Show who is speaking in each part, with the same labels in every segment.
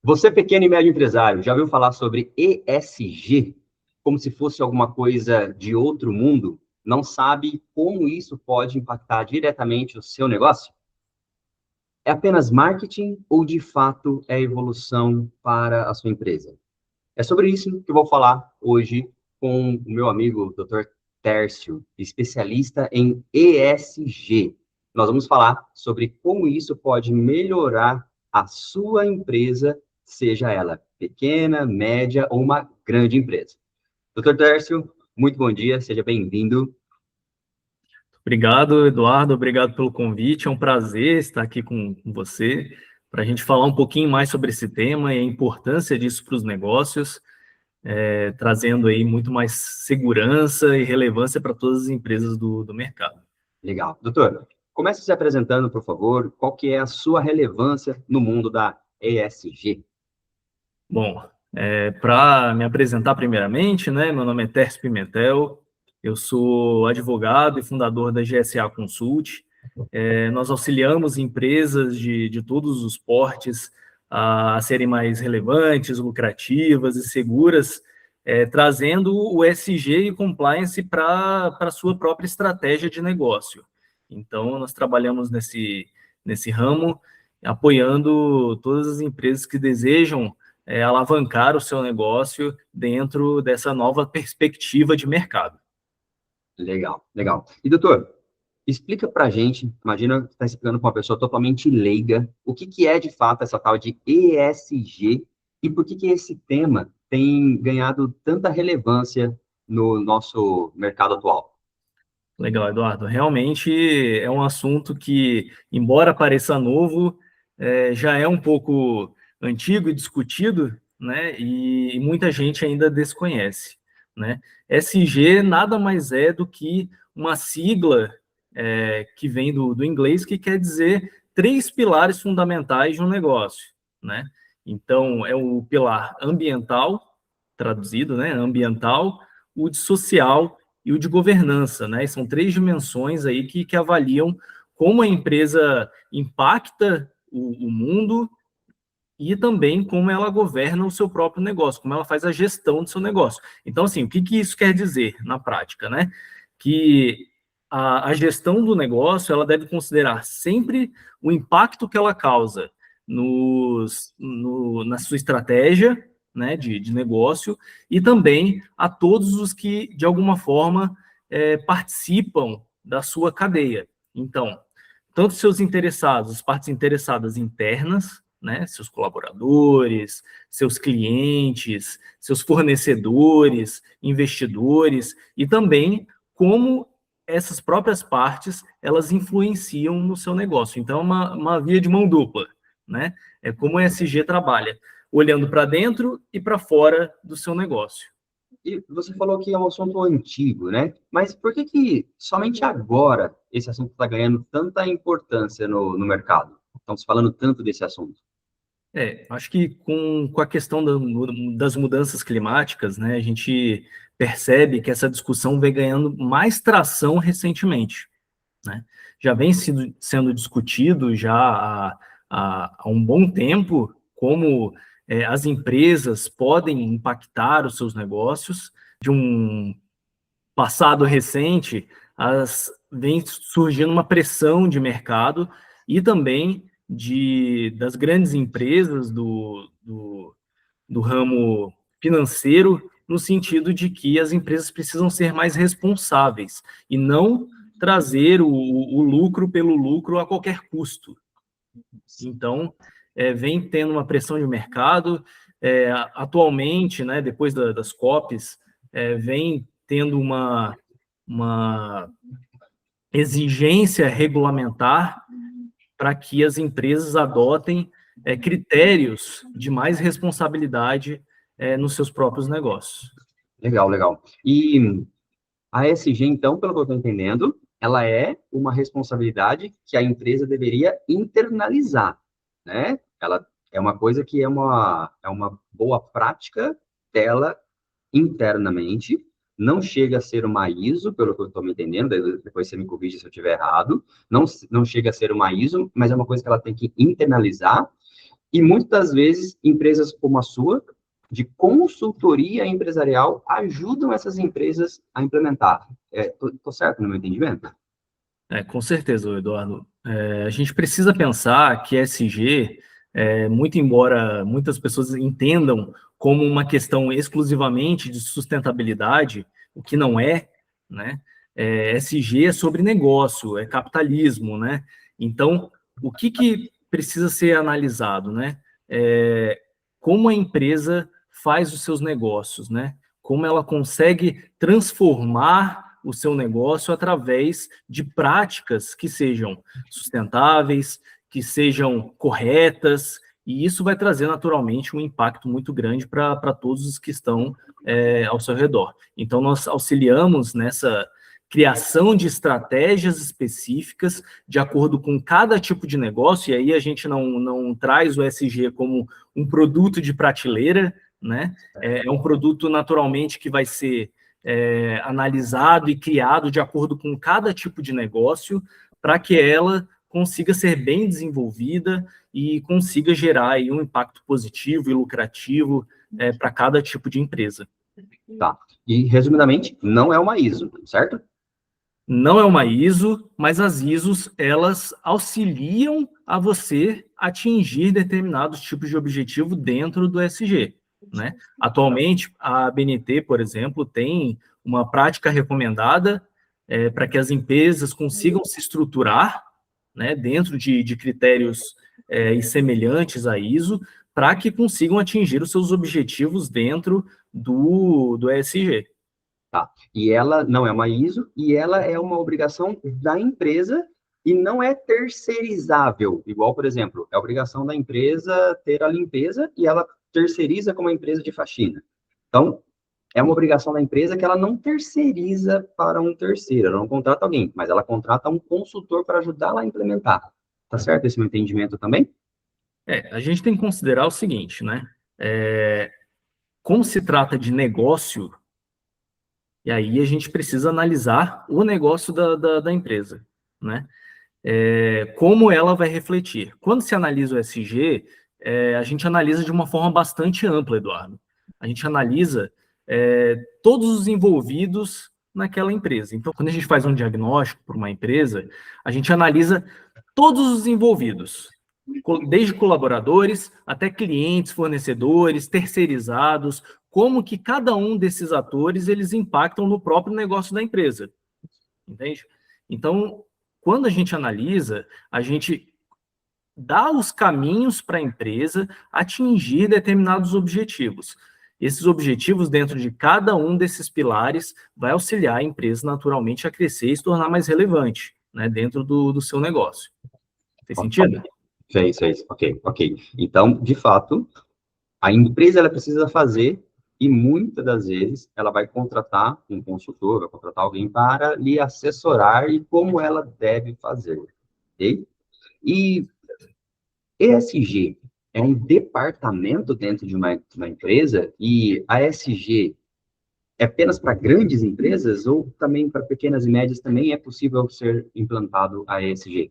Speaker 1: Você, pequeno e médio empresário, já ouviu falar sobre ESG? Como se fosse alguma coisa de outro mundo? Não sabe como isso pode impactar diretamente o seu negócio? É apenas marketing ou, de fato, é evolução para a sua empresa? É sobre isso que eu vou falar hoje com o meu amigo Dr. Tércio, especialista em ESG. Nós vamos falar sobre como isso pode melhorar a sua empresa, seja ela pequena, média ou uma grande empresa. Dr. Tércio, muito bom dia, seja bem-vindo.
Speaker 2: Obrigado, Eduardo. Obrigado pelo convite. É um prazer estar aqui com você para a gente falar um pouquinho mais sobre esse tema e a importância disso para os negócios, trazendo aí muito mais segurança e relevância para todas as empresas do mercado.
Speaker 1: Legal. Doutor, comece se apresentando, por favor. Qual que é a sua relevância no mundo da ESG?
Speaker 2: Bom, para me apresentar primeiramente, né, meu nome é Tércio Pimentel, eu sou advogado e fundador da GSA Consult. Nós auxiliamos empresas de todos os portes a serem mais relevantes, lucrativas e seguras, trazendo o ESG e compliance para a sua própria estratégia de negócio. Então, nós trabalhamos nesse ramo, apoiando todas as empresas que desejam alavancar o seu negócio dentro dessa nova perspectiva de mercado.
Speaker 1: Legal, legal. E, doutor, explica pra gente, imagina que está explicando para uma pessoa totalmente leiga, o que que é de fato essa tal de ESG e por que que esse tema tem ganhado tanta relevância no nosso mercado atual.
Speaker 2: Legal, Eduardo. Realmente é um assunto que, embora pareça novo, já é um pouco antigo e discutido, né? E muita gente ainda desconhece, né? SG nada mais é do que uma sigla que vem do inglês, que quer dizer três pilares fundamentais de um negócio, né? Então, é o pilar ambiental, traduzido, né? Ambiental, o de social e o de governança, né? São três dimensões aí que avaliam como a empresa impacta o mundo e também como ela governa o seu próprio negócio, como ela faz a gestão do seu negócio. Então, assim, o que isso quer dizer na prática, né? Que a gestão do negócio, ela deve considerar sempre o impacto que ela causa na sua estratégia, né, de negócio, e também a todos os que, de alguma forma, participam da sua cadeia. Então, tanto seus interessados, as partes interessadas internas, né, seus colaboradores, seus clientes, seus fornecedores, investidores, e também como essas próprias partes, elas influenciam no seu negócio. Então, é uma via de mão dupla, né? É como o ESG trabalha, olhando para dentro e para fora do seu negócio.
Speaker 1: E você falou que é um assunto antigo, né? Mas por que que somente agora esse assunto está ganhando tanta importância no mercado? Estamos falando tanto desse assunto.
Speaker 2: Acho que com a questão das mudanças climáticas, né, a gente percebe que essa discussão vem ganhando mais tração recentemente, né? Já vem sendo discutido já há um bom tempo como as empresas podem impactar os seus negócios. De um passado recente, vem surgindo uma pressão de mercado e também das grandes empresas do ramo financeiro, no sentido de que as empresas precisam ser mais responsáveis e não trazer o lucro pelo lucro a qualquer custo. Então, vem tendo uma pressão de mercado. Atualmente, né, depois das COPs, vem tendo uma exigência regulamentar para que as empresas adotem critérios de mais responsabilidade nos seus próprios negócios.
Speaker 1: Legal, legal. E a ESG, então, pelo que eu estou entendendo, ela é uma responsabilidade que a empresa deveria internalizar, né? Ela é uma coisa que é uma boa prática dela internamente, não chega a ser uma ISO, pelo que eu estou me entendendo, depois você me corrige se eu estiver errado, não chega a ser uma ISO, mas é uma coisa que ela tem que internalizar, E muitas das vezes, empresas como a sua, de consultoria empresarial, ajudam essas empresas a implementar. Tô certo no meu entendimento?
Speaker 2: Com certeza, Eduardo. A gente precisa pensar que ESG, muito embora muitas pessoas entendam como uma questão exclusivamente de sustentabilidade, o que não é, né? ESG é sobre negócio, é capitalismo, né? Então, o que precisa ser analisado, né? Como a empresa faz os seus negócios, né? Como ela consegue transformar o seu negócio através de práticas que sejam sustentáveis, que sejam corretas, e isso vai trazer naturalmente um impacto muito grande para todos os que estão ao seu redor. Então, nós auxiliamos nessa criação de estratégias específicas de acordo com cada tipo de negócio, e aí a gente não traz o ESG como um produto de prateleira, né? É um produto naturalmente que vai ser analisado e criado de acordo com cada tipo de negócio, para que ela consiga ser bem desenvolvida e consiga gerar aí um impacto positivo e lucrativo para cada tipo de empresa.
Speaker 1: Tá. E, resumidamente, não é uma ISO, certo?
Speaker 2: Não é uma ISO, mas as ISOs, elas auxiliam a você atingir determinados tipos de objetivo dentro do ESG, né? Atualmente, a ABNT, por exemplo, tem uma prática recomendada para que as empresas consigam se estruturar, né, dentro de critérios e semelhantes à ISO, para que consigam atingir os seus objetivos dentro do ESG.
Speaker 1: Tá. E ela não é uma ISO, e ela é uma obrigação da empresa e não é terceirizável. Igual, por exemplo, é obrigação da empresa ter a limpeza e ela terceiriza como uma empresa de faxina. Então, é uma obrigação da empresa que ela não terceiriza para um terceiro, ela não contrata alguém, mas ela contrata um consultor para ajudá-la a implementar. Tá certo esse meu entendimento também?
Speaker 2: A gente tem que considerar o seguinte, né? Como se trata de negócio, e aí a gente precisa analisar o negócio da empresa, né? Como ela vai refletir. Quando se analisa o SG, a gente analisa de uma forma bastante ampla, Eduardo. A gente analisa todos os envolvidos naquela empresa. Então, quando a gente faz um diagnóstico para uma empresa, a gente analisa todos os envolvidos, desde colaboradores até clientes, fornecedores, terceirizados, como que cada um desses atores eles impactam no próprio negócio da empresa, entende? Então, quando a gente analisa, a gente dá os caminhos para a empresa atingir determinados objetivos. Esses objetivos, dentro de cada um desses pilares, vai auxiliar a empresa naturalmente a crescer e se tornar mais relevante, né, dentro do seu negócio. Tem sentido?
Speaker 1: Fez. Ok. Então, de fato, a empresa ela precisa fazer e muitas das vezes ela vai contratar um consultor, vai contratar alguém para lhe assessorar e como ela deve fazer, ok? E ESG é um departamento dentro de uma empresa e a ESG é apenas para grandes empresas ou também para pequenas e médias também é possível ser implantado a ESG?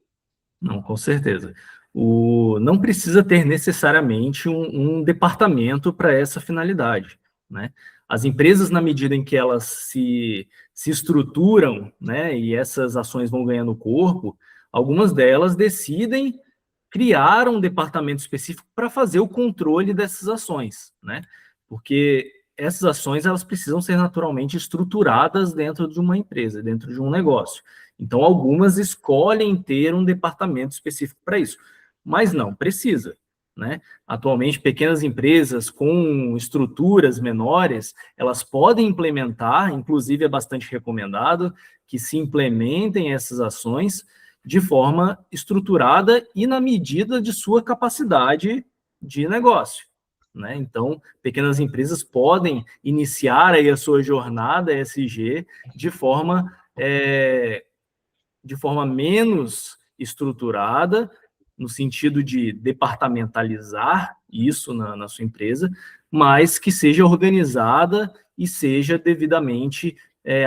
Speaker 2: Não, com certeza. Não precisa ter necessariamente um departamento para essa finalidade, né? As empresas, na medida em que elas se estruturam, né, e essas ações vão ganhando corpo, algumas delas decidem criar um departamento específico para fazer o controle dessas ações, né? Porque essas ações elas precisam ser naturalmente estruturadas dentro de uma empresa, dentro de um negócio. Então, algumas escolhem ter um departamento específico para isso, mas não precisa, né? Atualmente, pequenas empresas com estruturas menores, elas podem implementar, inclusive é bastante recomendado que se implementem essas ações de forma estruturada e na medida de sua capacidade de negócio, né? Então, pequenas empresas podem iniciar aí a sua jornada ESG de forma menos estruturada, no sentido de departamentalizar isso na sua empresa, mas que seja organizada e seja devidamente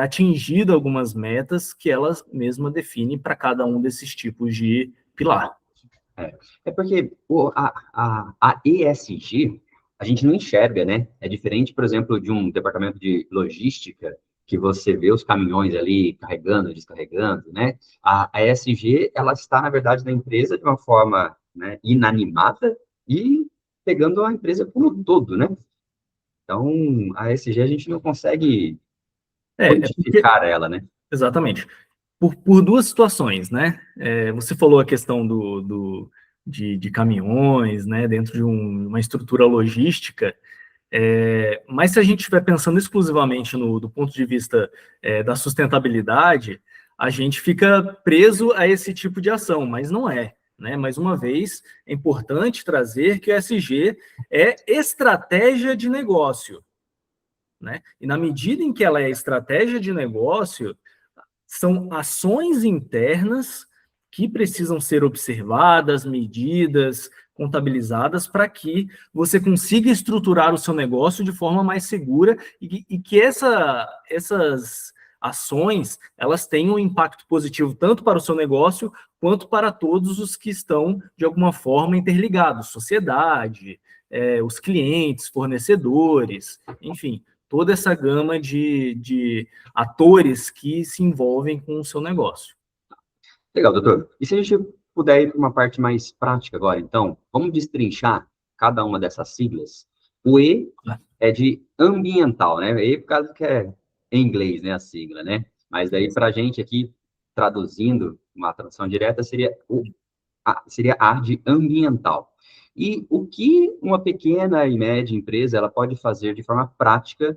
Speaker 2: atingido algumas metas que ela mesma define para cada um desses tipos de pilar.
Speaker 1: É porque a ESG, a gente não enxerga, né? É diferente, por exemplo, de um departamento de logística, que você vê os caminhões ali carregando, descarregando, né? A ESG, ela está, na verdade, na empresa de uma forma, né, inanimada e pegando a empresa como um todo, né? Então, a ESG a gente não consegue
Speaker 2: É porque,
Speaker 1: quantificar ela, né?
Speaker 2: exatamente, por duas situações, né? Você falou a questão de caminhões, né, dentro de uma estrutura logística. Mas se a gente estiver pensando exclusivamente do ponto de vista da sustentabilidade, a gente fica preso a esse tipo de ação, mas não é. Né? Mais uma vez, é importante trazer que o ESG é estratégia de negócio. Né? E na medida em que ela é estratégia de negócio, são ações internas que precisam ser observadas, medidas, contabilizadas, para que você consiga estruturar o seu negócio de forma mais segura e que essas ações elas tenham um impacto positivo tanto para o seu negócio quanto para todos os que estão de alguma forma interligados, sociedade, os clientes, fornecedores, enfim, toda essa gama de atores que se envolvem com o seu negócio.
Speaker 1: Legal, doutor. E se a gente puder ir para uma parte mais prática agora, então, vamos destrinchar cada uma dessas siglas. O E é de ambiental, né? E por causa que é em inglês, né, a sigla, né? Mas daí para a gente aqui, traduzindo, uma tradução direta, seria a de ambiental. E o que uma pequena e média empresa ela pode fazer de forma prática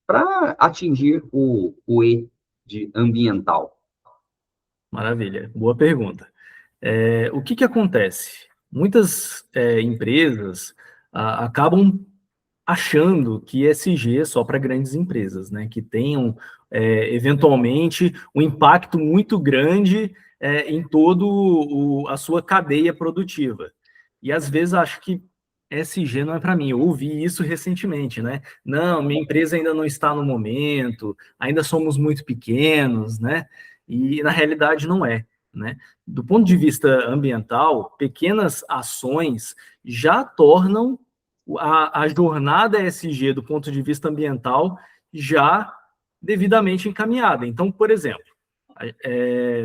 Speaker 1: para atingir o E de ambiental?
Speaker 2: Maravilha, boa pergunta. O que acontece? Muitas empresas acabam achando que ESG é só para grandes empresas, né? Que tenham, eventualmente, um impacto muito grande em toda a sua cadeia produtiva. E, às vezes, acho que ESG não é para mim. Eu ouvi isso recentemente, né? Não, minha empresa ainda não está no momento, ainda somos muito pequenos, né? E, na realidade, não é, né? Do ponto de vista ambiental, pequenas ações já tornam a jornada ESG do ponto de vista ambiental já devidamente encaminhada. Então, por exemplo,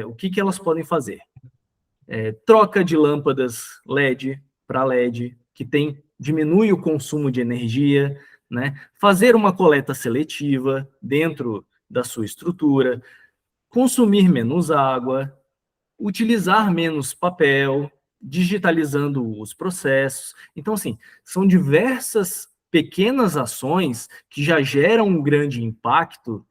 Speaker 2: o que elas podem fazer? Troca de lâmpadas LED para LED, que diminui o consumo de energia, né? Fazer uma coleta seletiva dentro da sua estrutura, consumir menos água, utilizar menos papel, digitalizando os processos. Então, assim, são diversas pequenas ações que já geram um grande impacto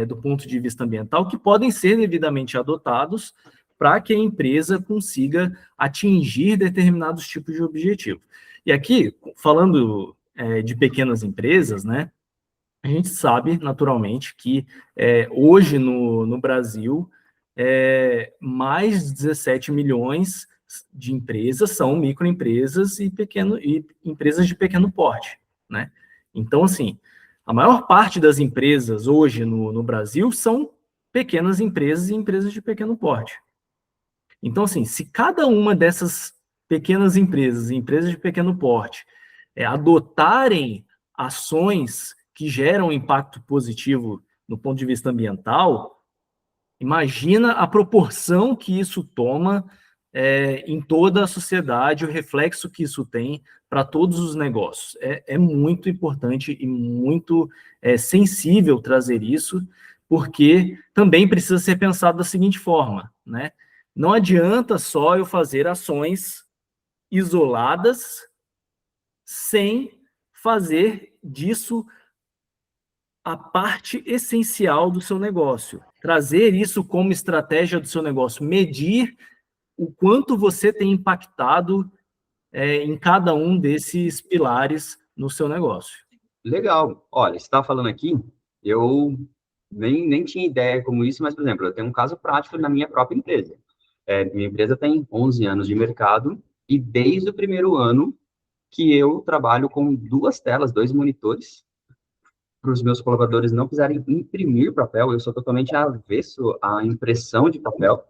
Speaker 2: do ponto de vista ambiental, que podem ser devidamente adotados para que a empresa consiga atingir determinados tipos de objetivo. E aqui, falando de pequenas empresas, né, a gente sabe, naturalmente, que hoje no Brasil, mais de 17 milhões de empresas são microempresas e empresas de pequeno porte, né? Então, assim, a maior parte das empresas hoje no Brasil são pequenas empresas e empresas de pequeno porte. Então, assim, se cada uma dessas pequenas empresas e empresas de pequeno porte adotarem ações que geram impacto positivo no ponto de vista ambiental, imagina a proporção que isso toma em toda a sociedade, o reflexo que isso tem para todos os negócios. É muito importante e muito sensível trazer isso, porque também precisa ser pensado da seguinte forma, né? Não adianta só eu fazer ações isoladas sem fazer disso a parte essencial do seu negócio. Trazer isso como estratégia do seu negócio, medir o quanto você tem impactado em cada um desses pilares no seu negócio.
Speaker 1: Legal. Olha, você está falando aqui, eu nem tinha ideia como isso, mas, por exemplo, eu tenho um caso prático na minha própria empresa. Minha empresa tem 11 anos de mercado e desde o primeiro ano que eu trabalho com duas telas, dois monitores, para os meus colaboradores não precisarem imprimir papel. Eu sou totalmente avesso à impressão de papel.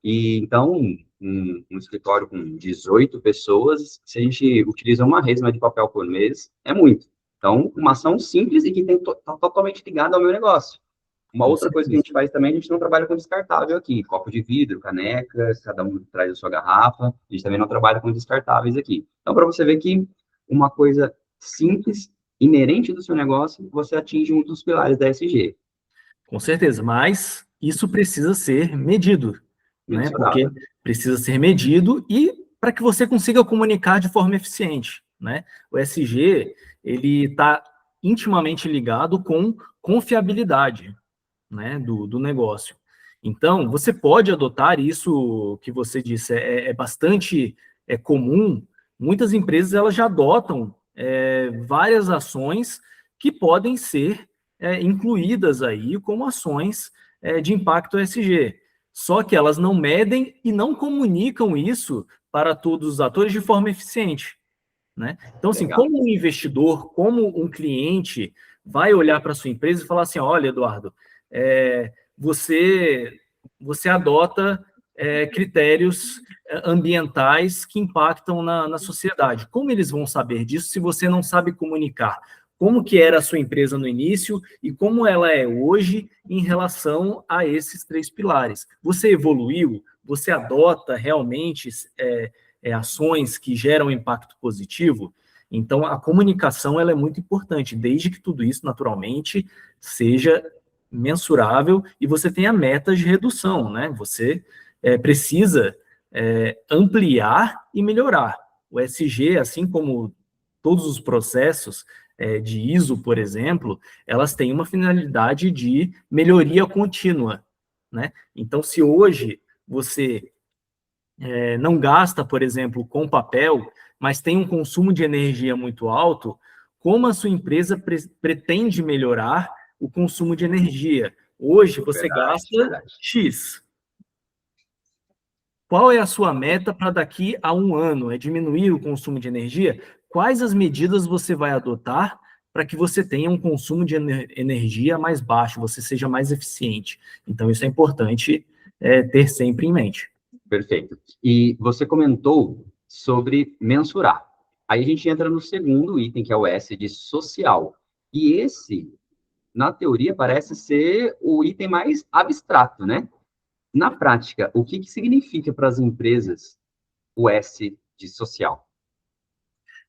Speaker 1: E então, um escritório com 18 pessoas, se a gente utiliza uma resma de papel por mês, é muito. Então, uma ação simples e que está totalmente ligada ao meu negócio. Uma
Speaker 2: Com
Speaker 1: outra coisa que a
Speaker 2: certeza.
Speaker 1: gente faz também, a gente não trabalha com descartável aqui. Copo de vidro, caneca, cada um traz a sua garrafa. A gente também não trabalha com descartáveis aqui. Então, para você ver que uma coisa simples, inerente do seu negócio, você atinge um dos pilares da ESG.
Speaker 2: Com certeza, mas isso precisa ser medido, né? Porque
Speaker 1: Mensurável.
Speaker 2: precisa ser medido e para que você consiga comunicar de forma eficiente, né? O SG, ele está intimamente ligado com confiabilidade, né, do negócio. Então, você pode adotar isso que você disse, é bastante comum. Muitas empresas elas já adotam várias ações que podem ser incluídas aí como ações de impacto ESG. Só que elas não medem e não comunicam isso para todos os atores de forma eficiente, né? Então, assim,
Speaker 1: Legal.
Speaker 2: como um investidor, como um cliente vai olhar para a sua empresa e falar assim, olha, Eduardo, você adota critérios ambientais que impactam na sociedade. Como eles vão saber disso se você não sabe comunicar? Como que era a sua empresa no início e como ela é hoje em relação a esses três pilares? Você evoluiu? Você adota realmente ações que geram impacto positivo? Então, a comunicação ela é muito importante, desde que tudo isso, naturalmente, seja mensurável e você tenha metas de redução, né? Você precisa ampliar e melhorar. O SG, assim como todos os processos de ISO, por exemplo, elas têm uma finalidade de melhoria contínua, né? Então, se hoje você não gasta, por exemplo, com papel, mas tem um consumo de energia muito alto, como a sua empresa pretende melhorar o consumo de energia? Hoje você
Speaker 1: Verdade,
Speaker 2: gasta
Speaker 1: verdade.
Speaker 2: X. Qual é a sua meta para daqui a um ano? É diminuir o consumo de energia? Quais as medidas você vai adotar para que você tenha um consumo de energia mais baixo, você seja mais eficiente? Então, isso é importante ter sempre em mente.
Speaker 1: Perfeito. E você comentou sobre mensurar. Aí a gente entra no segundo item, que é o S de social. E esse, na teoria, parece ser o item mais abstrato, né? Na prática, o que significa para as empresas o S de social?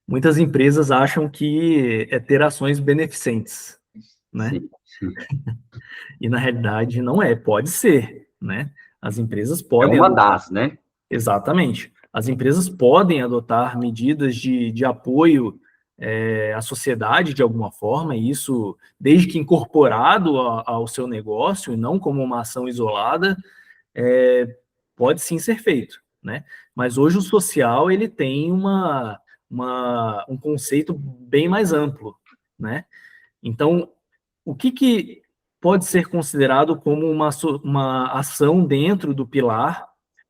Speaker 2: Muitas empresas acham que é ter ações beneficentes, né?
Speaker 1: Sim.
Speaker 2: E na realidade não é, pode ser, né? As empresas
Speaker 1: É
Speaker 2: podem
Speaker 1: uma
Speaker 2: adotar,
Speaker 1: das, né?
Speaker 2: exatamente. As empresas podem adotar medidas de apoio à sociedade de alguma forma, e isso desde que incorporado ao seu negócio e não como uma ação isolada, pode sim ser feito, né? Mas hoje o social ele tem um conceito bem mais amplo, né? Então, o que pode ser considerado como uma ação dentro do pilar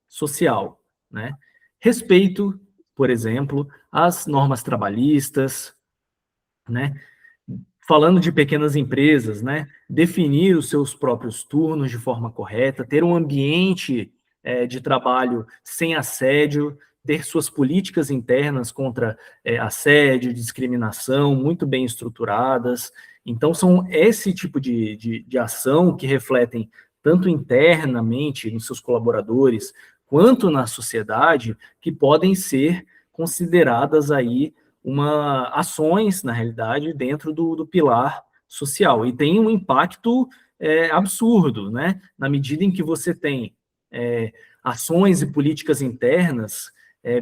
Speaker 2: social, né? Respeito, por exemplo, às normas trabalhistas, né? Falando de pequenas empresas, né? Definir os seus próprios turnos de forma correta, ter um ambiente de trabalho sem assédio, ter suas políticas internas contra assédio, discriminação muito bem estruturadas. Então, são esse tipo de ação que refletem tanto internamente nos seus colaboradores, quanto na sociedade, que podem ser consideradas aí ações, na realidade, dentro do pilar social. E tem um impacto absurdo, né? Na medida em que você tem ações e políticas internas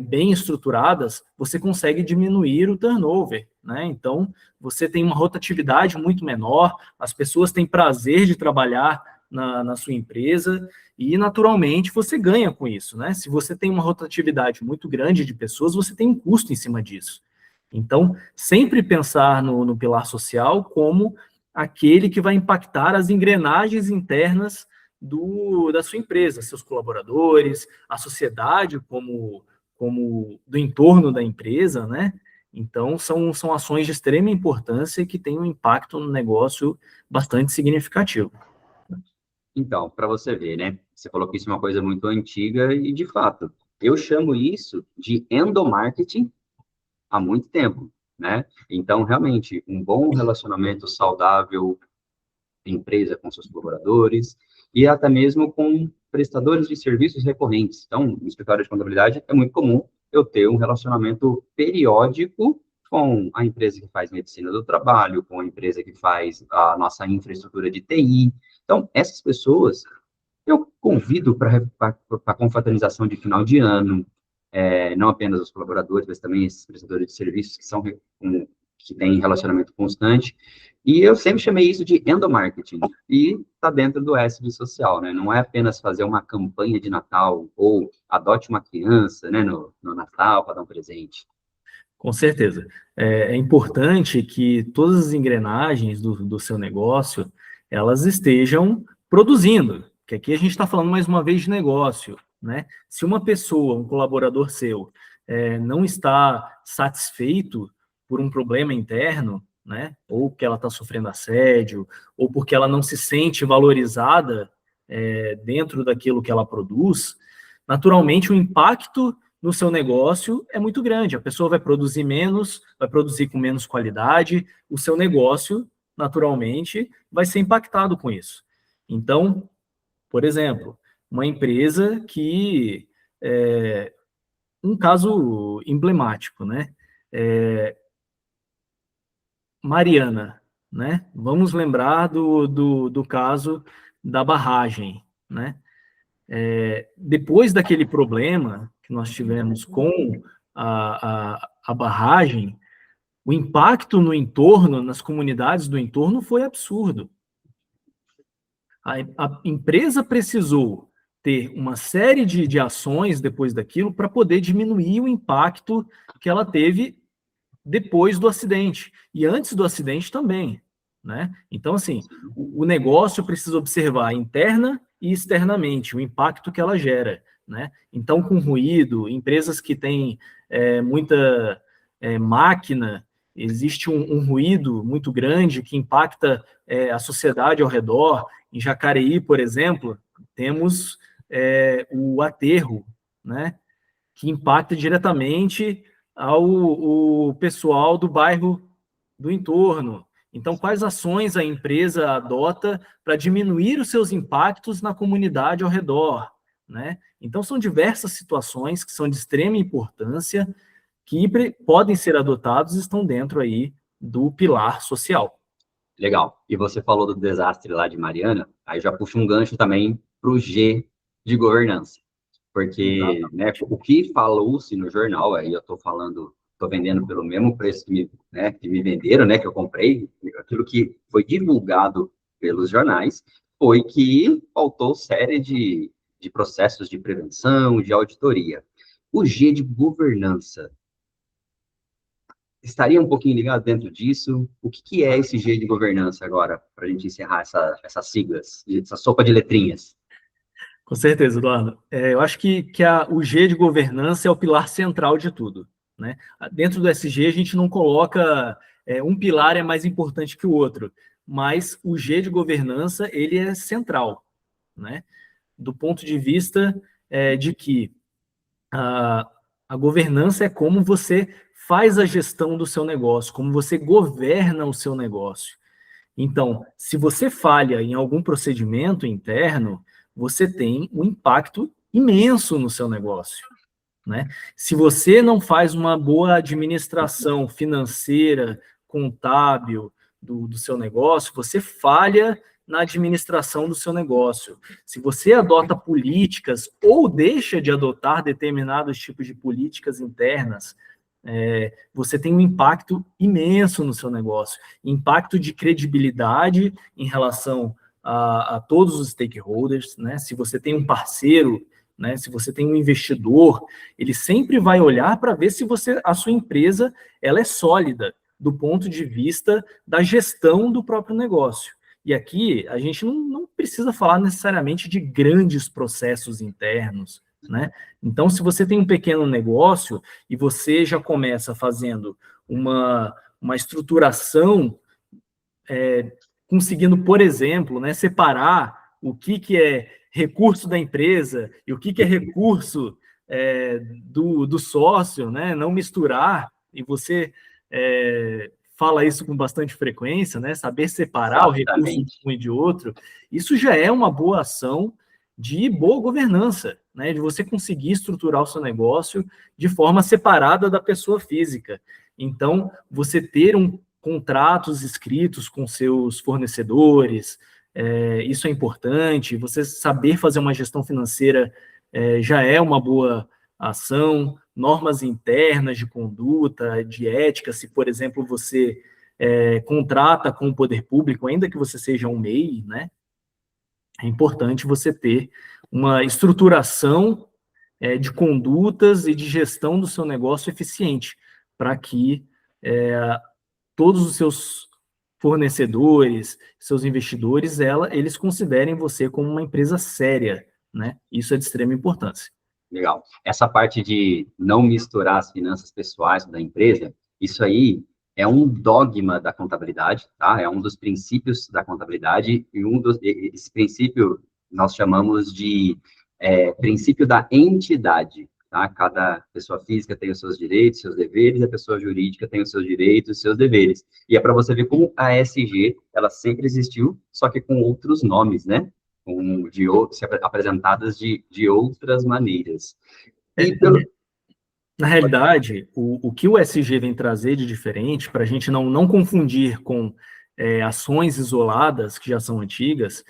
Speaker 2: bem estruturadas, você consegue diminuir o turnover, né? Então, você tem uma rotatividade muito menor, as pessoas têm prazer de trabalhar na sua empresa e, naturalmente, você ganha com isso, né? Se você tem uma rotatividade muito grande de pessoas, você tem um custo em cima disso. Então, sempre pensar no pilar social como aquele que vai impactar as engrenagens internas da sua empresa, seus colaboradores, a sociedade como do entorno da empresa, né? Então, são ações de extrema importância que têm um impacto no negócio bastante significativo.
Speaker 1: Então, para você ver, né? Você falou que isso é uma coisa muito antiga e, de fato, Eu chamo isso de endomarketing há muito tempo, né? Então, realmente, um bom relacionamento saudável, empresa com seus colaboradores e até mesmo com prestadores de serviços recorrentes. Então, no escritório de contabilidade é muito comum eu ter um relacionamento periódico com a empresa que faz medicina do trabalho, com a empresa que faz a nossa infraestrutura de TI. Então, essas pessoas eu convido para a confraternização de final de ano, não apenas os colaboradores, mas também esses prestadores de serviços que têm relacionamento constante. E eu sempre chamei isso de endomarketing. E está dentro do S de social, né? Não é apenas fazer uma campanha de Natal ou adote uma criança, né, no Natal para dar um presente.
Speaker 2: Com certeza. É importante que todas as engrenagens do seu negócio, elas estejam produzindo, que aqui a gente está falando mais uma vez de negócio, né? Se uma pessoa, um colaborador seu, não está satisfeito por um problema interno, né? Ou que ela está sofrendo assédio, ou porque ela não se sente valorizada dentro daquilo que ela produz, naturalmente o impacto no seu negócio é muito grande. A pessoa vai produzir menos, vai produzir com menos qualidade, o seu negócio, naturalmente, vai ser impactado com isso. Então, por exemplo, uma empresa que um caso emblemático, né? Mariana, né? Vamos lembrar do caso da barragem, né? Depois daquele problema que nós tivemos com a barragem, o impacto no entorno, nas comunidades do entorno, foi absurdo. A empresa precisou ter uma série de ações depois daquilo para poder diminuir o impacto que ela teve depois do acidente. E antes do acidente também. Né? Então, assim, o negócio precisa observar interna e externamente o impacto que ela gera. Né? Então, com ruído, empresas que têm muita máquina, existe um ruído muito grande que impacta a sociedade ao redor. Em Jacareí, por exemplo, temos o aterro, né? Que impacta diretamente ao pessoal do bairro do entorno. Então, quais ações a empresa adota para diminuir os seus impactos na comunidade ao redor? Né? Então, são diversas situações que são de extrema importância que podem ser adotados e estão dentro aí do pilar social.
Speaker 1: Legal. E você falou do desastre lá de Mariana, aí já puxa um gancho também para o G de governança. Porque, né, o que falou-se no jornal, aí eu estou falando, estou vendendo pelo mesmo preço que me venderam, né, que eu comprei, aquilo que foi divulgado pelos jornais, foi que faltou série de processos de prevenção, de auditoria. O G de governança estaria um pouquinho ligado dentro disso? O que é esse G de governança agora, para a gente encerrar essas siglas, essa sopa de letrinhas?
Speaker 2: Com certeza, Eduardo. Eu acho que o G de governança é o pilar central de tudo. Né? Dentro do SG, a gente não coloca um pilar é mais importante que o outro, mas o G de governança ele é central, né? Do ponto de vista de que a governança é como você faz a gestão do seu negócio, como você governa o seu negócio. Então, se você falha em algum procedimento interno, você tem um impacto imenso no seu negócio. Né? Se você não faz uma boa administração financeira, contábil do seu negócio, você falha na administração do seu negócio. Se você adota políticas ou deixa de adotar determinados tipos de políticas internas, você tem um impacto imenso no seu negócio, impacto de credibilidade em relação a todos os stakeholders, né? Se você tem um parceiro, né? Se você tem um investidor, ele sempre vai olhar para ver se a sua empresa ela é sólida do ponto de vista da gestão do próprio negócio. E aqui a gente não precisa falar necessariamente de grandes processos internos, né? Então, se você tem um pequeno negócio e você já começa fazendo uma estruturação, conseguindo, por exemplo, né, separar o que é recurso da empresa e o que é recurso do sócio, né? Não misturar, e você fala isso com bastante frequência, né? Saber separar o recurso de um e de outro, isso já é uma boa ação de boa governança, né? De você conseguir estruturar o seu negócio de forma separada da pessoa física. Então, você ter contratos escritos com seus fornecedores, isso é importante. Você saber fazer uma gestão financeira já é uma boa ação. Normas internas de conduta, de ética, se, por exemplo, você contrata com o poder público, ainda que você seja um MEI, né? É importante você ter uma estruturação de condutas e de gestão do seu negócio eficiente, para que todos os seus fornecedores, seus investidores, eles considerem você como uma empresa séria, né? Isso é de extrema importância.
Speaker 1: Legal. Essa parte de não misturar as finanças pessoais da empresa, isso aí é um dogma da contabilidade, tá? É um dos princípios da contabilidade, e esse princípio nós chamamos de princípio da entidade, tá? Cada pessoa física tem os seus direitos, seus deveres, a pessoa jurídica tem os seus direitos e seus deveres. E é para você ver como a ESG, ela sempre existiu, só que com outros nomes, né? Apresentadas de outras maneiras.
Speaker 2: Na realidade, o que o ESG vem trazer de diferente, para a gente não confundir com ações isoladas, que já são antigas,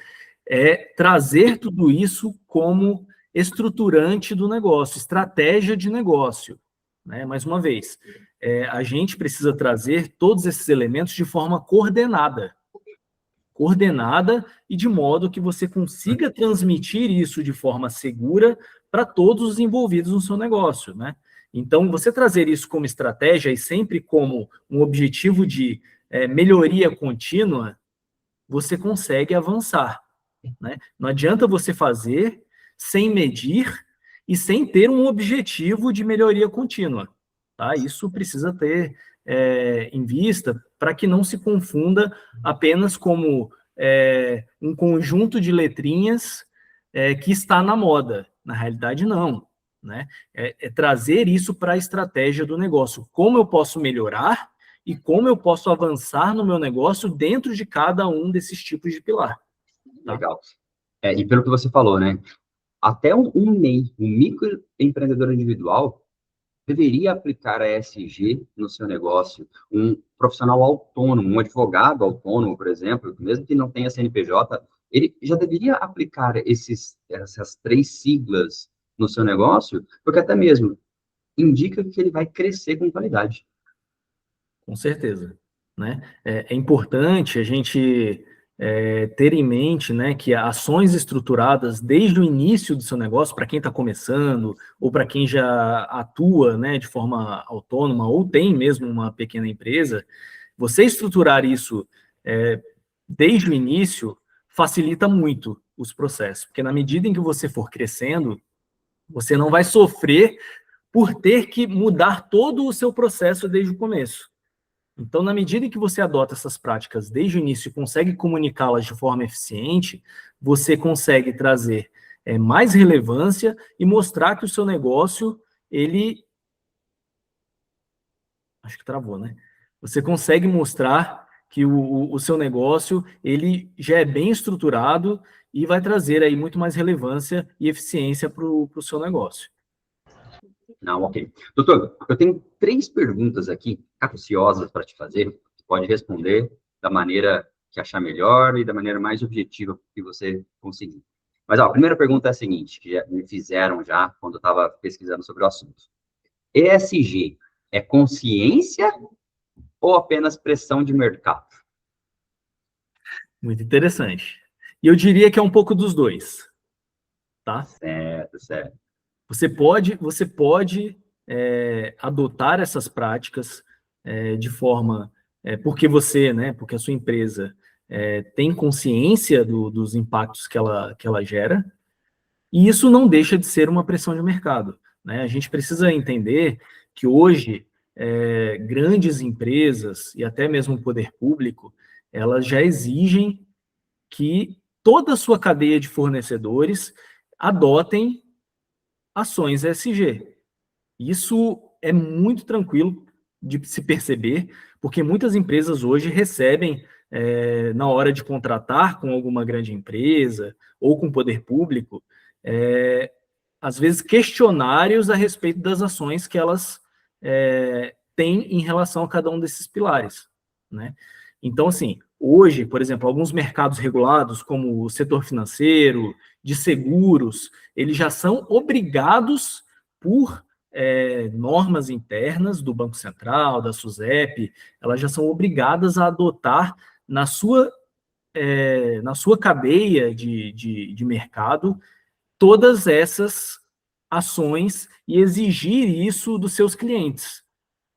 Speaker 2: é trazer tudo isso como estruturante do negócio, estratégia de negócio. Né? Mais uma vez, a gente precisa trazer todos esses elementos de forma coordenada e de modo que você consiga transmitir isso de forma segura para todos os envolvidos no seu negócio, né? Então, você trazer isso como estratégia e sempre como um objetivo de melhoria contínua, você consegue avançar, né? Não adianta você fazer sem medir e sem ter um objetivo de melhoria contínua, tá? Isso precisa ter em vista para que não se confunda apenas como um conjunto de letrinhas que está na moda. Na realidade, não. Né? Trazer isso para a estratégia do negócio. Como eu posso melhorar e como eu posso avançar no meu negócio dentro de cada um desses tipos de pilar.
Speaker 1: Tá? Legal. E pelo que você falou, né? Até um MEI, um microempreendedor individual, deveria aplicar a ESG no seu negócio. Um profissional autônomo, um advogado autônomo, por exemplo, mesmo que não tenha CNPJ, ele já deveria aplicar essas 3 siglas no seu negócio, porque até mesmo indica que ele vai crescer com qualidade.
Speaker 2: Com certeza. Né? É importante a gente ter em mente, né, que ações estruturadas desde o início do seu negócio, para quem está começando, ou para quem já atua, né, de forma autônoma, ou tem mesmo uma pequena empresa, você estruturar isso desde o início facilita muito os processos, porque na medida em que você for crescendo, você não vai sofrer por ter que mudar todo o seu processo desde o começo. Então, na medida em que você adota essas práticas desde o início e consegue comunicá-las de forma eficiente, você consegue trazer mais relevância e mostrar que o seu negócio, ele... Acho que travou, né? Você consegue mostrar que o seu negócio, ele já é bem estruturado e vai trazer aí muito mais relevância e eficiência para o seu negócio.
Speaker 1: Não, ok. Doutor, eu tenho 3 perguntas aqui, capciosas para te fazer. Você pode responder da maneira que achar melhor e da maneira mais objetiva que você conseguir. Mas, a primeira pergunta é a seguinte, que me fizeram já quando eu estava pesquisando sobre o assunto. ESG é consciência ou apenas pressão de mercado?
Speaker 2: Muito interessante. E eu diria que é um pouco dos dois. Tá?
Speaker 1: Certo.
Speaker 2: Você pode adotar essas práticas de forma... porque você, né, porque a sua empresa tem consciência dos impactos que ela gera, e isso não deixa de ser uma pressão de mercado. Né? A gente precisa entender que hoje grandes empresas e até mesmo o poder público, elas já exigem que toda a sua cadeia de fornecedores adotem ações ESG. Isso é muito tranquilo de se perceber, porque muitas empresas hoje recebem, na hora de contratar com alguma grande empresa ou com o poder público, às vezes questionários a respeito das ações que elas têm em relação a cada um desses pilares, né? Então, assim, hoje, por exemplo, alguns mercados regulados, como o setor financeiro, de seguros, eles já são obrigados por normas internas do Banco Central, da SUSEP, elas já são obrigadas a adotar na sua cadeia de mercado todas essas ações e exigir isso dos seus clientes.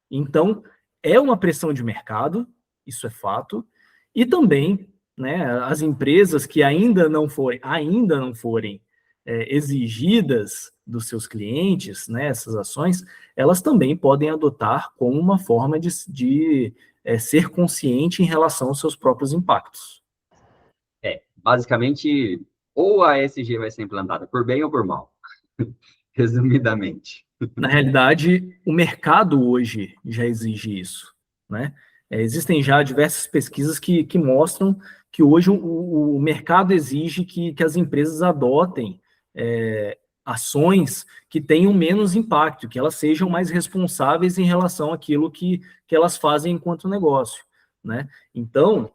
Speaker 2: Então, é uma pressão de mercado, isso é fato, e também, né, as empresas que ainda não forem exigidas dos seus clientes, né, essas ações, elas também podem adotar como uma forma de ser consciente em relação aos seus próprios impactos.
Speaker 1: Basicamente, ou a ESG vai ser implantada por bem ou por mal, resumidamente.
Speaker 2: Na realidade, o mercado hoje já exige isso, né? Existem já diversas pesquisas que mostram que hoje o mercado exige que as empresas adotem ações que tenham menos impacto, que elas sejam mais responsáveis em relação àquilo que elas fazem enquanto negócio, né? Então,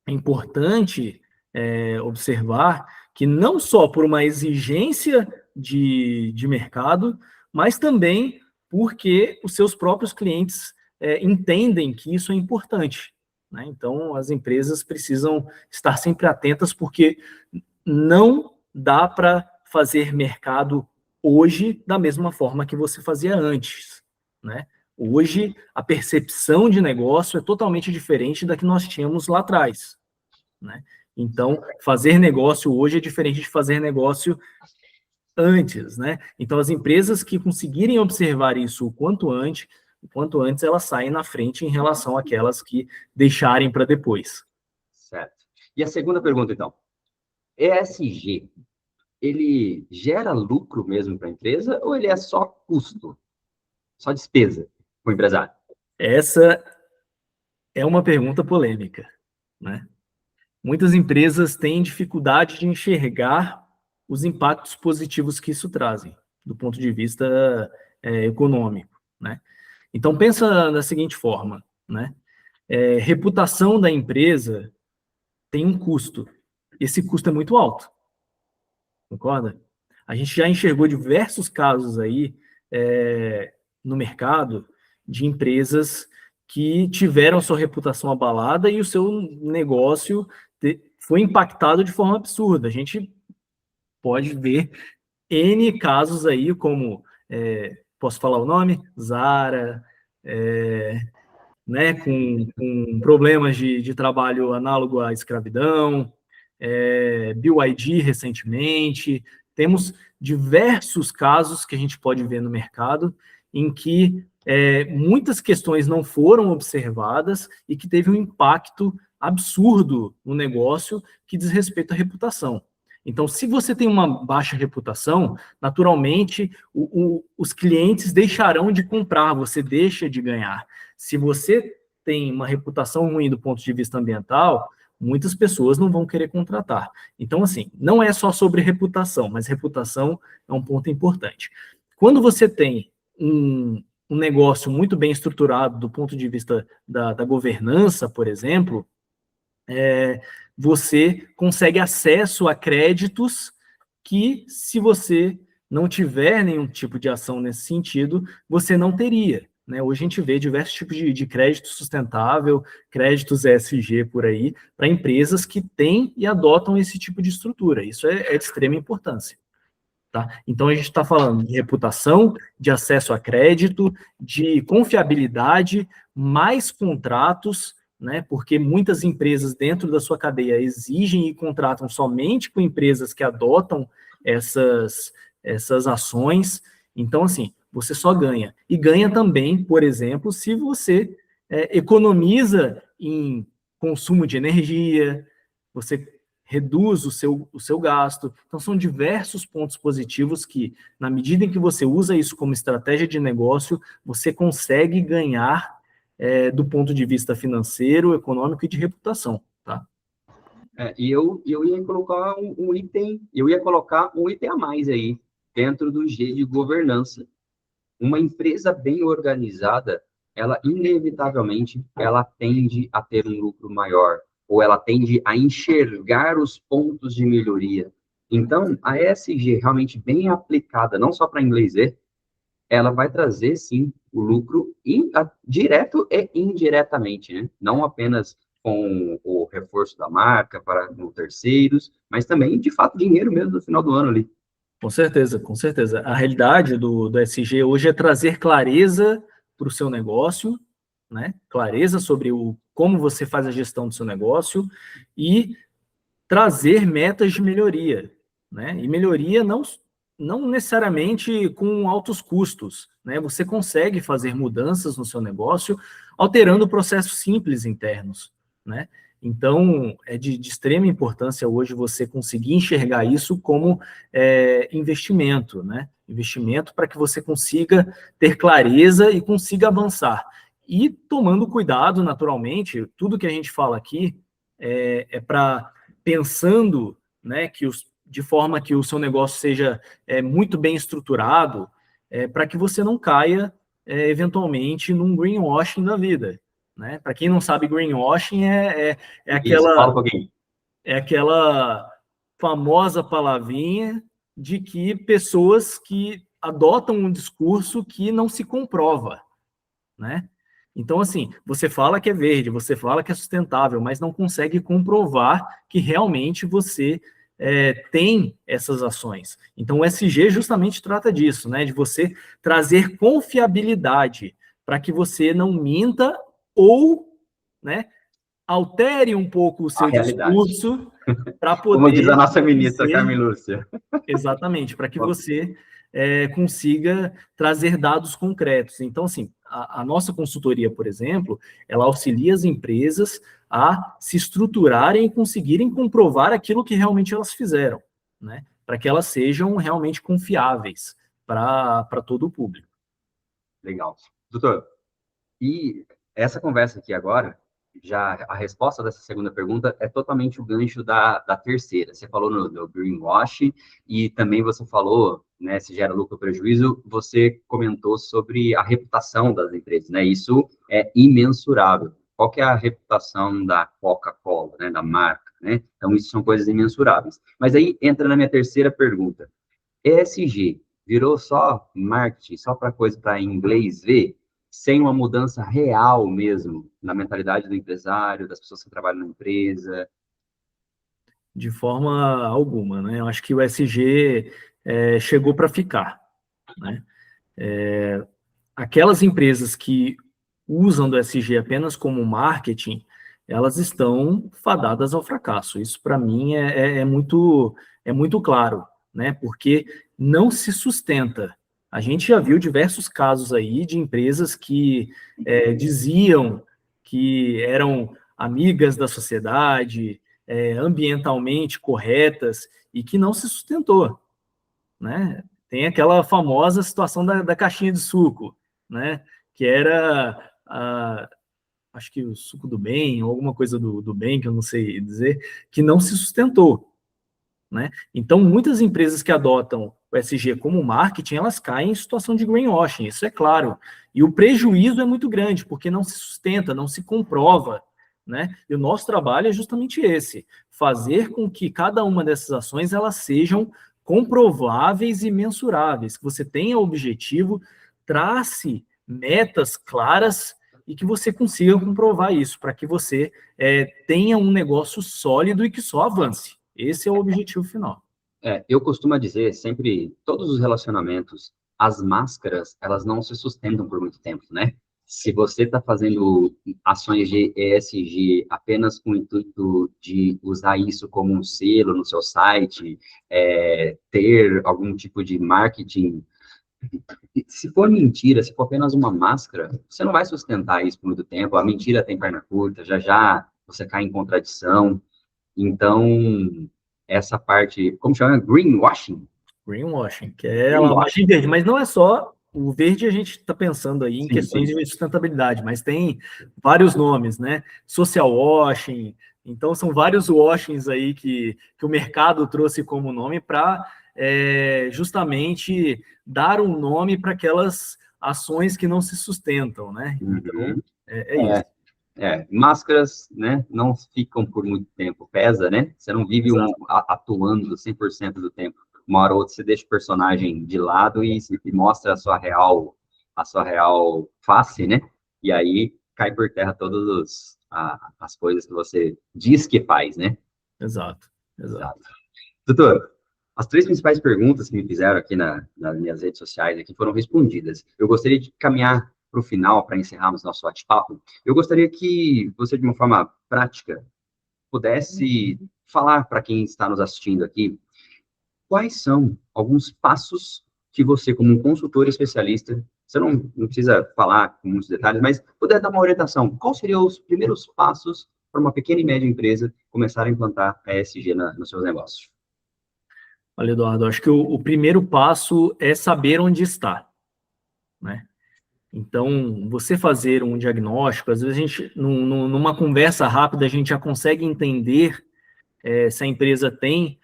Speaker 2: é importante observar que não só por uma exigência de mercado, mas também porque os seus próprios clientes entendem que isso é importante, né? Então, as empresas precisam estar sempre atentas, porque não dá para fazer mercado hoje da mesma forma que você fazia antes, né? Hoje, a percepção de negócio é totalmente diferente da que nós tínhamos lá atrás, né? Então, fazer negócio hoje é diferente de fazer negócio antes, né? Então, as empresas que conseguirem observar isso o quanto antes elas saem na frente em relação àquelas que deixarem para depois.
Speaker 1: Certo. E a segunda pergunta, então. ESG, ele gera lucro mesmo para a empresa ou ele é só custo, só despesa para o empresário?
Speaker 2: Essa é uma pergunta polêmica, né? Muitas empresas têm dificuldade de enxergar os impactos positivos que isso trazem, do ponto de vista econômico, né? Então, pensa da seguinte forma, né? Reputação da empresa tem um custo. Esse custo é muito alto, concorda? A gente já enxergou diversos casos aí no mercado de empresas que tiveram sua reputação abalada e o seu negócio foi impactado de forma absurda. A gente pode ver N casos aí, como, posso falar o nome? Zara, né, com problemas de trabalho análogo à escravidão, BYD recentemente. Temos diversos casos que a gente pode ver no mercado em que muitas questões não foram observadas e que teve um impacto absurdo no negócio que diz respeito à reputação. Então, se você tem uma baixa reputação, naturalmente os clientes deixarão de comprar, você deixa de ganhar. Se você tem uma reputação ruim do ponto de vista ambiental, muitas pessoas não vão querer contratar. Então, assim, não é só sobre reputação, mas reputação é um ponto importante. Quando você tem um negócio muito bem estruturado do ponto de vista da governança, por exemplo, você consegue acesso a créditos que, se você não tiver nenhum tipo de ação nesse sentido, você não teria, né? Hoje a gente vê diversos tipos de crédito sustentável, créditos ESG por aí, para empresas que têm e adotam esse tipo de estrutura. Isso é de extrema importância. Tá? Então, a gente está falando de reputação, de acesso a crédito, de confiabilidade, mais contratos, né? Porque muitas empresas dentro da sua cadeia exigem e contratam somente com empresas que adotam essas ações. Então, assim, você só ganha. E ganha também, por exemplo, se você economiza em consumo de energia, você reduz o seu gasto. Então, são diversos pontos positivos que, na medida em que você usa isso como estratégia de negócio, você consegue ganhar do ponto de vista financeiro, econômico e de reputação, tá?
Speaker 1: E eu ia colocar um item, eu ia colocar um item a mais aí, dentro do G de governança. Uma empresa bem organizada, ela inevitavelmente, ela tende a ter um lucro maior, ou ela tende a enxergar os pontos de melhoria. Então, a ESG realmente bem aplicada, não só para inglês ver, ela vai trazer, sim, o lucro direto e indiretamente, né? Não apenas com o reforço da marca para terceiros, mas também, de fato, dinheiro mesmo no final do ano ali.
Speaker 2: Com certeza, com certeza. A realidade do SG hoje é trazer clareza para o seu negócio, né? Clareza sobre como você faz a gestão do seu negócio e trazer metas de melhoria, né? E melhoria não necessariamente com altos custos, né? Você consegue fazer mudanças no seu negócio alterando processos simples internos, né? Então, é de extrema importância hoje você conseguir enxergar isso como investimento, né? Investimento para que você consiga ter clareza e consiga avançar. E tomando cuidado, naturalmente, tudo que a gente fala aqui é para pensando, né, de forma que o seu negócio seja muito bem estruturado, para que você não caia eventualmente num greenwashing da vida. Né? Para quem não sabe, greenwashing
Speaker 1: Isso, fala um pouquinho.
Speaker 2: é aquela famosa palavrinha de que pessoas que adotam um discurso que não se comprova, né? Então, assim, você fala que é verde, você fala que é sustentável, mas não consegue comprovar que realmente você tem essas ações. Então, o SG justamente trata disso, né? De você trazer confiabilidade para que você não minta ou, né, altere um pouco o
Speaker 1: A
Speaker 2: seu
Speaker 1: realidade.
Speaker 2: discurso para
Speaker 1: Como diz a
Speaker 2: poder
Speaker 1: nossa ministra
Speaker 2: dizer
Speaker 1: Carmen Lúcia.
Speaker 2: exatamente, para que você consiga trazer dados concretos. Então, assim, a nossa consultoria, por exemplo, ela auxilia as empresas a se estruturarem e conseguirem comprovar aquilo que realmente elas fizeram, né? Para que elas sejam realmente confiáveis para todo o público.
Speaker 1: Legal. Doutor, e essa conversa aqui agora, já a resposta dessa segunda pergunta é totalmente o gancho da terceira. Você falou no greenwash e também você falou, né, se gera lucro ou prejuízo, você comentou sobre a reputação das empresas, né? Isso é imensurável. Qual que é a reputação da Coca-Cola, né, da marca, né? Então, isso são coisas imensuráveis. Mas aí entra na minha terceira pergunta. ESG virou só marketing, só para coisa para inglês ver, sem uma mudança real mesmo na mentalidade do empresário, das pessoas que trabalham na empresa.
Speaker 2: De forma alguma, né? Eu acho que o SG chegou para ficar, né? Aquelas empresas que usam do SG apenas como marketing, elas estão fadadas ao fracasso. Isso, para mim, é muito claro, né? Porque não se sustenta. A gente já viu diversos casos aí de empresas que diziam que eram amigas da sociedade, ambientalmente corretas, e que não se sustentou, né? Tem aquela famosa situação da caixinha de suco, né? Que era, acho que o suco do bem, ou alguma coisa do bem, que eu não sei dizer, que não se sustentou, né? Então, muitas empresas que adotam o SG como marketing, elas caem em situação de greenwashing, isso é claro. E o prejuízo é muito grande, porque não se sustenta, não se comprova, né? E o nosso trabalho é justamente esse, fazer com que cada uma dessas ações elas sejam comprováveis e mensuráveis, que você tenha objetivo, trace metas claras e que você consiga comprovar isso, para que você tenha um negócio sólido e que só avance. Esse é o objetivo final.
Speaker 1: Eu costumo dizer sempre, todos os relacionamentos, as máscaras, elas não se sustentam por muito tempo, né? Se você está fazendo ações de ESG apenas com o intuito de usar isso como um selo no seu site, ter algum tipo de marketing, se for mentira, se for apenas uma máscara, você não vai sustentar isso por muito tempo. A mentira tem perna curta, já já você cai em contradição. Então, essa parte, como chama? Greenwashing?
Speaker 2: Greenwashing, que é a lavagem
Speaker 1: Greenwashing,
Speaker 2: verde, mas não é só o verde, a gente está pensando aí em
Speaker 1: sim,
Speaker 2: questões
Speaker 1: sim.
Speaker 2: de sustentabilidade, mas tem vários nomes, né? Social washing, então são vários washings aí que o mercado trouxe como nome para justamente dar um nome para aquelas ações que não se sustentam, né? Então,
Speaker 1: Uhum.
Speaker 2: é isso.
Speaker 1: Máscaras, né, não ficam por muito tempo, pesa, né? Você não vive
Speaker 2: Exato.
Speaker 1: atuando 100% do tempo. Uma hora ou outra você deixa o personagem de lado e mostra a sua real face, né? E aí cai por terra todas as coisas que você diz que faz, né?
Speaker 2: Exato, exato.
Speaker 1: Exato. Doutor, as três principais perguntas que me fizeram aqui nas minhas redes sociais aqui foram respondidas. Eu gostaria de caminhar para o final, para encerrarmos nosso bate-papo. Eu gostaria que você, de uma forma prática, pudesse falar para quem está nos assistindo aqui quais são alguns passos que você, como um consultor especialista, você não precisa falar com muitos detalhes, mas puder dar uma orientação. Quais seriam os primeiros passos para uma pequena e média empresa começar a implantar a ESG nos seus negócios?
Speaker 2: Olha, Eduardo, acho que o primeiro passo é saber onde está, né? Então, você fazer um diagnóstico, às vezes a gente, numa conversa rápida, a gente já consegue entender se a empresa tem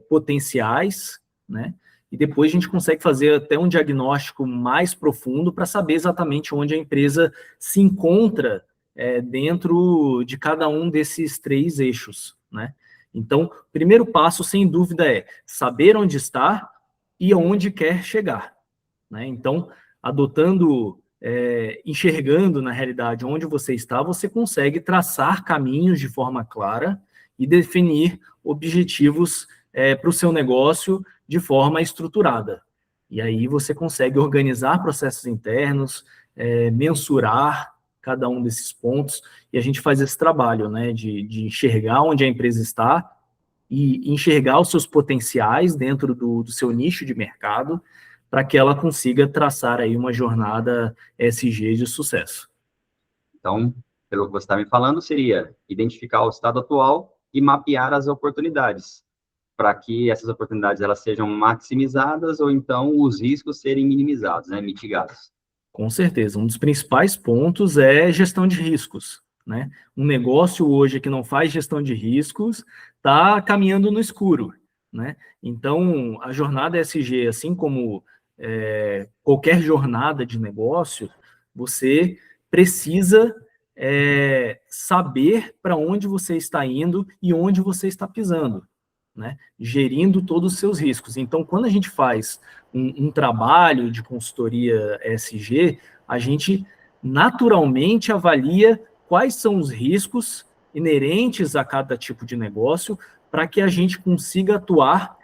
Speaker 2: potenciais, né? E depois a gente consegue fazer até um diagnóstico mais profundo para saber exatamente onde a empresa se encontra dentro de cada um desses três eixos, né? Então, o primeiro passo, sem dúvida, é saber onde está e aonde quer chegar, né? Então, adotando, enxergando na realidade onde você está, você consegue traçar caminhos de forma clara e definir objetivos para o seu negócio de forma estruturada. E aí você consegue organizar processos internos, mensurar cada um desses pontos, e a gente faz esse trabalho, né, de enxergar onde a empresa está e enxergar os seus potenciais dentro do seu nicho de mercado, para que ela consiga traçar aí uma jornada SG de sucesso.
Speaker 1: Então, pelo que você está me falando, seria identificar o estado atual e mapear as oportunidades, para que essas oportunidades elas sejam maximizadas ou então os riscos serem minimizados, né, mitigados.
Speaker 2: Com certeza, um dos principais pontos é gestão de riscos, né? Um negócio hoje que não faz gestão de riscos está caminhando no escuro, né? Então, a jornada SG, assim como qualquer jornada de negócio, você precisa saber para onde você está indo e onde você está pisando, né? Gerindo todos os seus riscos. Então, quando a gente faz um trabalho de consultoria ESG, a gente naturalmente avalia quais são os riscos inerentes a cada tipo de negócio para que a gente consiga atuar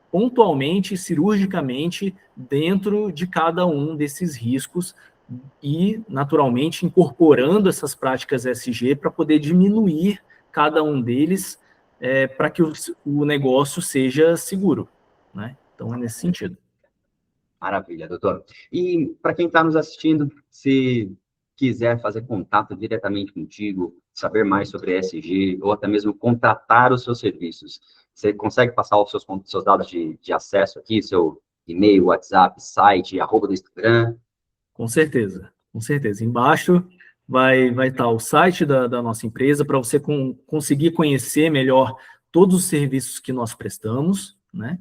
Speaker 2: pontualmente, cirurgicamente, dentro de cada um desses riscos e, naturalmente, incorporando essas práticas ESG para poder diminuir cada um deles para que o negócio seja seguro, né? Então, é nesse sentido.
Speaker 1: Maravilha, doutor. E para quem está nos assistindo, se quiser fazer contato diretamente contigo, saber mais sobre ESG, ou até mesmo contratar os seus serviços, você consegue passar os seus dados de acesso aqui, seu e-mail, WhatsApp, site, arroba do Instagram?
Speaker 2: Com certeza, com certeza. Embaixo vai estar o site da nossa empresa para você conseguir conhecer melhor todos os serviços que nós prestamos, né?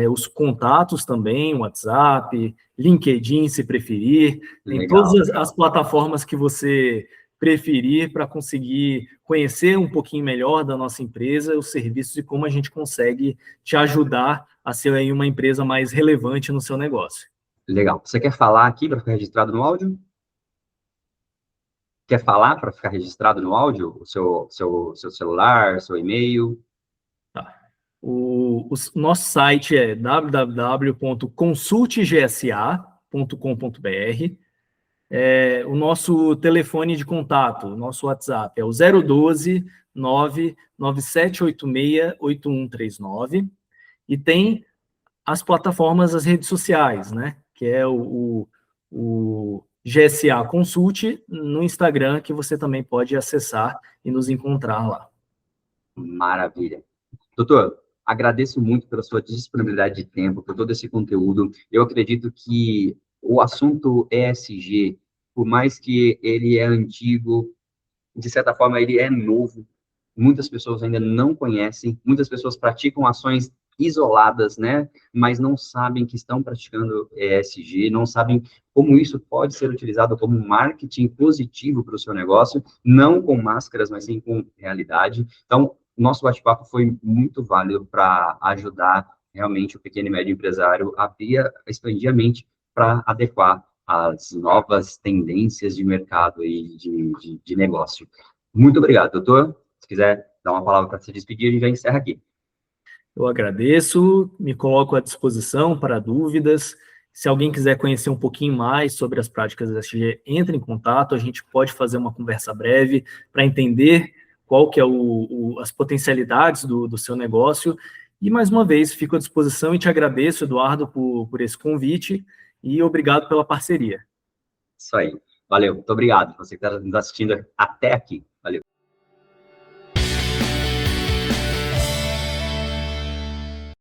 Speaker 2: Os contatos também, WhatsApp, LinkedIn, se preferir, tem todas
Speaker 1: Legal,
Speaker 2: as
Speaker 1: legal.
Speaker 2: plataformas que você preferir para conseguir conhecer um pouquinho melhor da nossa empresa, os serviços e como a gente consegue te ajudar a ser aí uma empresa mais relevante no seu negócio.
Speaker 1: Legal. Você quer falar aqui para ficar registrado no áudio? Quer falar para ficar registrado no áudio? O seu celular, seu e-mail?
Speaker 2: Tá. O nosso site é www.consultegsa.com.br. O nosso telefone de contato, o nosso WhatsApp é o 012 99786 8139. E tem as plataformas, as redes sociais, né? Que é o GSA Consult no Instagram, que você também pode acessar e nos encontrar lá.
Speaker 1: Maravilha. Doutor, agradeço muito pela sua disponibilidade de tempo, por todo esse conteúdo. Eu acredito que o assunto ESG, por mais que ele é antigo, de certa forma ele é novo, muitas pessoas ainda não conhecem, muitas pessoas praticam ações isoladas, né? Mas não sabem que estão praticando ESG, não sabem como isso pode ser utilizado como marketing positivo para o seu negócio, não com máscaras, mas sim com realidade. Então, nosso bate-papo foi muito válido para ajudar realmente o pequeno e médio empresário a expandir a mente para adequar às novas tendências de mercado e de negócio. Muito obrigado, doutor. Se quiser dar uma palavra para se despedir, a gente já encerra aqui.
Speaker 2: Eu agradeço, me coloco à disposição para dúvidas. Se alguém quiser conhecer um pouquinho mais sobre as práticas ESG, entre em contato, a gente pode fazer uma conversa breve para entender qual que é as potencialidades do seu negócio. E, mais uma vez, fico à disposição e te agradeço, Eduardo, por esse convite e obrigado pela parceria.
Speaker 1: Isso aí. Valeu. Muito obrigado. Você que está nos assistindo até aqui. Valeu.